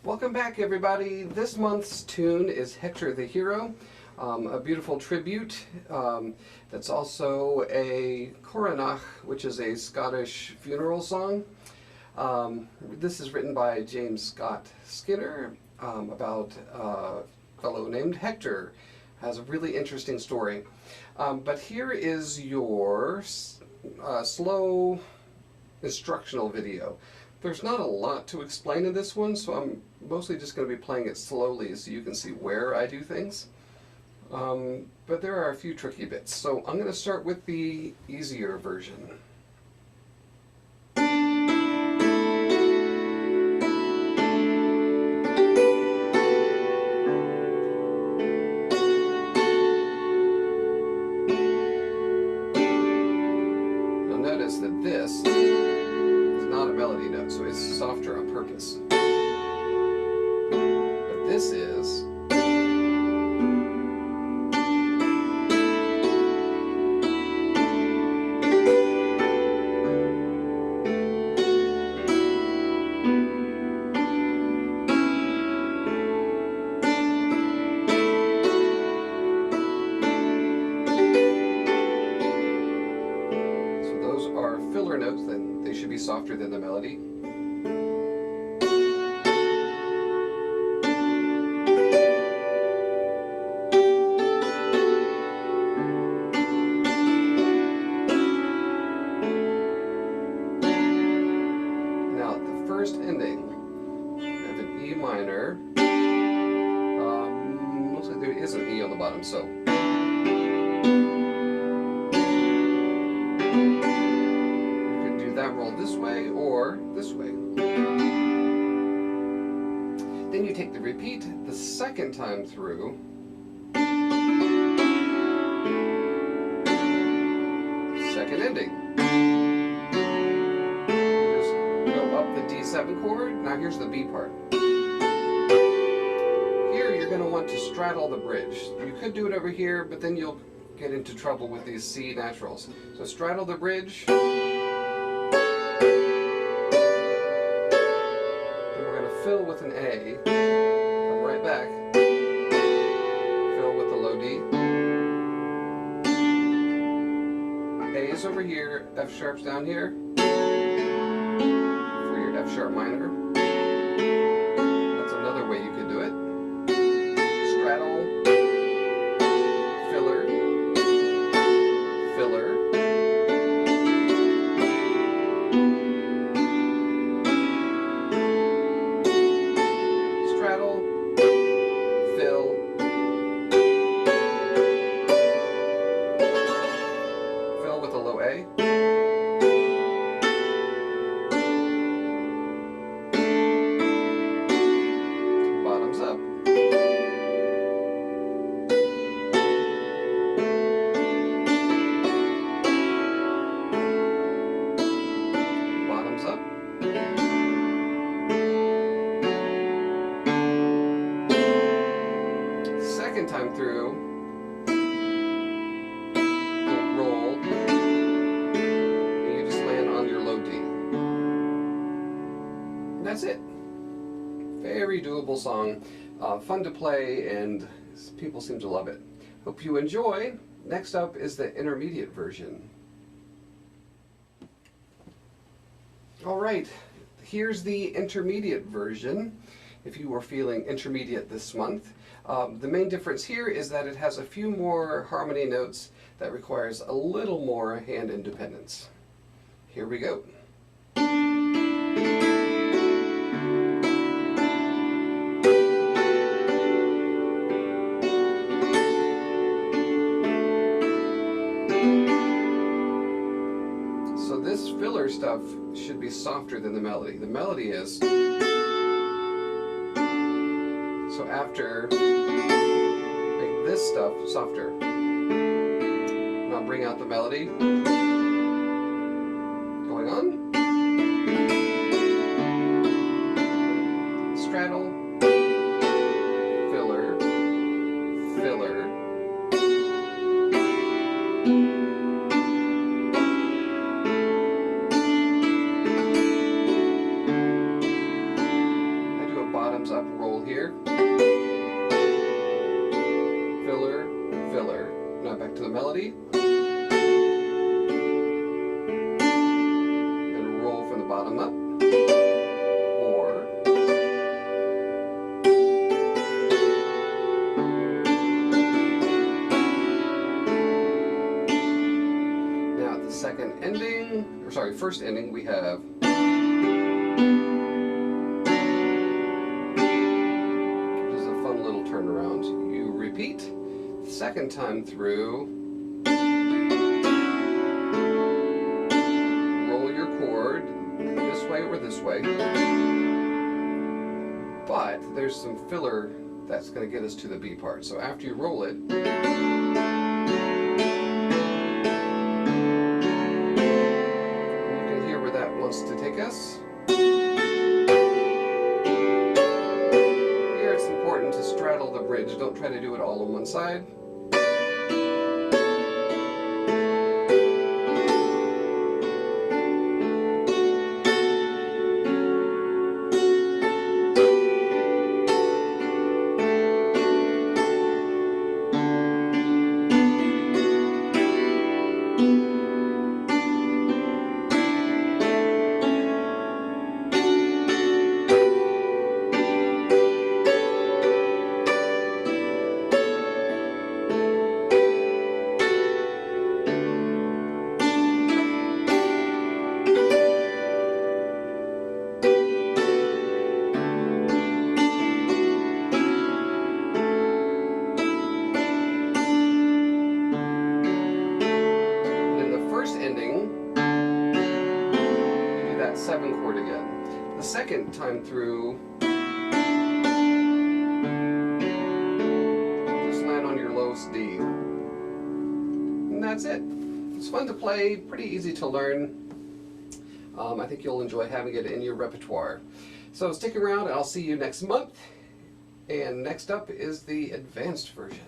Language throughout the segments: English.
Welcome back, everybody. This month's tune is Hector the Hero, a beautiful tribute that's also a coronach, which is a Scottish funeral song. This is written by James Scott Skinner about a fellow named Hector. Has a really interesting story. But here is your slow instructional video. There's not a lot to explain in this one, so I'm mostly just going to be playing it slowly so you can see where I do things. But there are a few tricky bits, so I'm going to start with the easier version. You'll notice that this not a melody note, so it's softer on purpose. But this is filler notes, then they should be softer than the melody. Now, the first ending, we have an E minor. Looks like there is an E on the bottom, so. That roll this way or this way. Then you take the repeat the second time through. Second ending. Just go up the D7 chord. Now here's the B part. Here you're going to want to straddle the bridge. You could do it over here, but then you'll get into trouble with these C naturals. So straddle the bridge. Fill with an A, come right back, fill with the low D. A is over here, F sharp's down here, for your F sharp minor. That's another way you could do it. Straddle, filler, filler. With a low A. Bottoms up. Bottoms up. Second time through, roll. That's it. Very doable song, fun to play, and people seem to love it. Hope you enjoy. Next up is the intermediate version. Alright, here's the intermediate version, if you were feeling intermediate this month. The main difference here is that it has a few more harmony notes that requires a little more hand independence. Here we go. So this filler stuff should be softer than the melody. The melody is. So after, make this stuff softer. Now bring out the melody. Going on. Straddle. Filler. Filler. melody. Then roll from the bottom up. Or now at the second ending, or sorry, first ending, we have turnaround. You repeat the second time through, roll your chord this way or this way, but there's some filler that's going to get us to the B part. So after you roll it, you can hear where that wants to take us. To straddle the bridge. Don't try to do it all on one side. Seven chord again. The second time through, just land on your lowest D. And that's it. It's fun to play, pretty easy to learn. I think you'll enjoy having it in your repertoire. So stick around and I'll see you next month. And next up is the advanced version.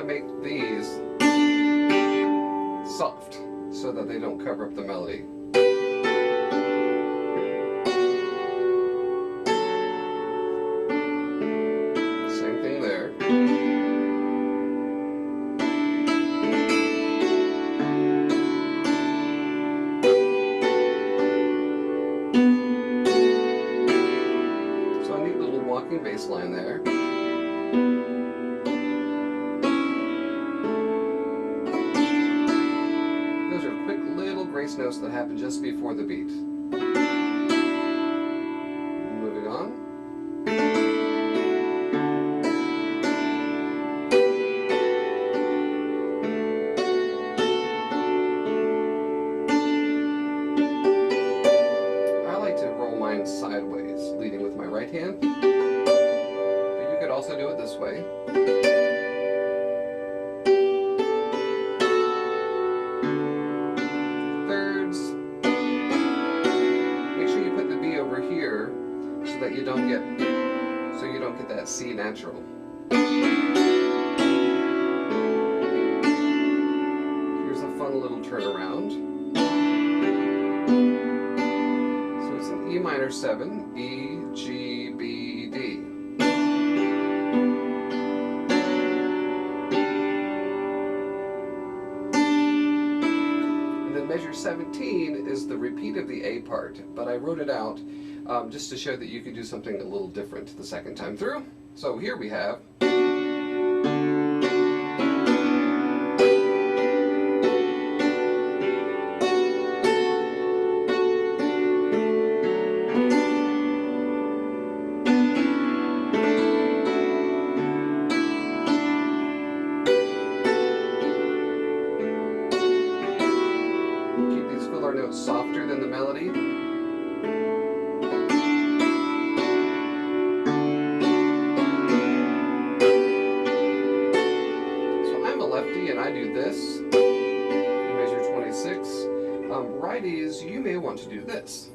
Make these soft so that they don't cover up the melody. Same thing there. So a neat little walking bass line there. Grace notes that happen just before the beat. Moving on. I like to roll mine sideways, leading with my right hand, but you could also do it this way. So that you don't get that C natural. Here's a fun little turnaround. So it's an E minor 7, E, G, B, D. And then measure 17 is the repeat of the A part, but I wrote it out just to show that you could do something a little different the second time through. So here we have keep these filler notes softer than the melody. And I do this, measure 26. Righties, you may want to do this.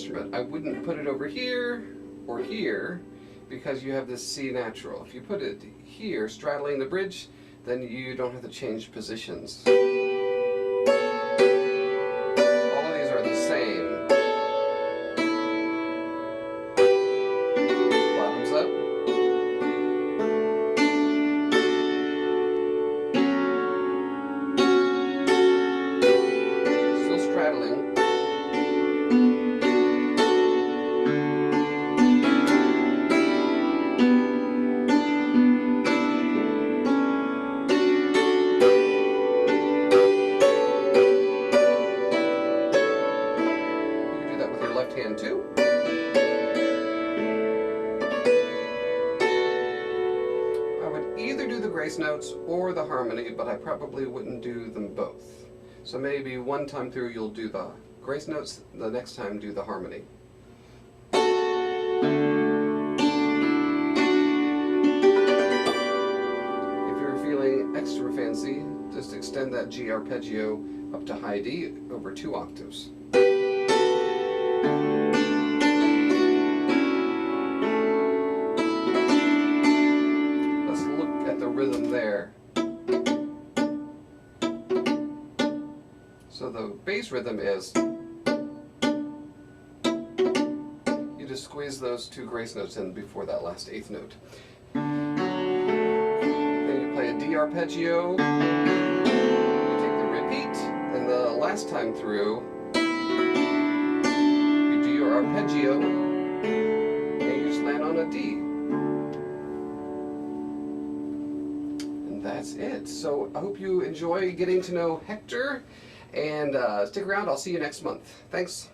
instrument. I wouldn't put it over here or here because you have this C natural. If you put it here, straddling the bridge, then you don't have to change positions. All of these are the same. Bottoms up. Still straddling. Left hand too. I would either do the grace notes or the harmony, but I probably wouldn't do them both. So maybe one time through you'll do the grace notes, the next time do the harmony. If you're feeling extra fancy, just extend that G arpeggio up to high D over 2 octaves. Rhythm there. So the bass rhythm is, you just squeeze those 2 grace notes in before that last 8th note. Then you play a D arpeggio, you take the repeat, and the last time through you do your arpeggio and you just land on a D. That's it. So I hope you enjoy getting to know Hector, and stick around. I'll see you next month. Thanks.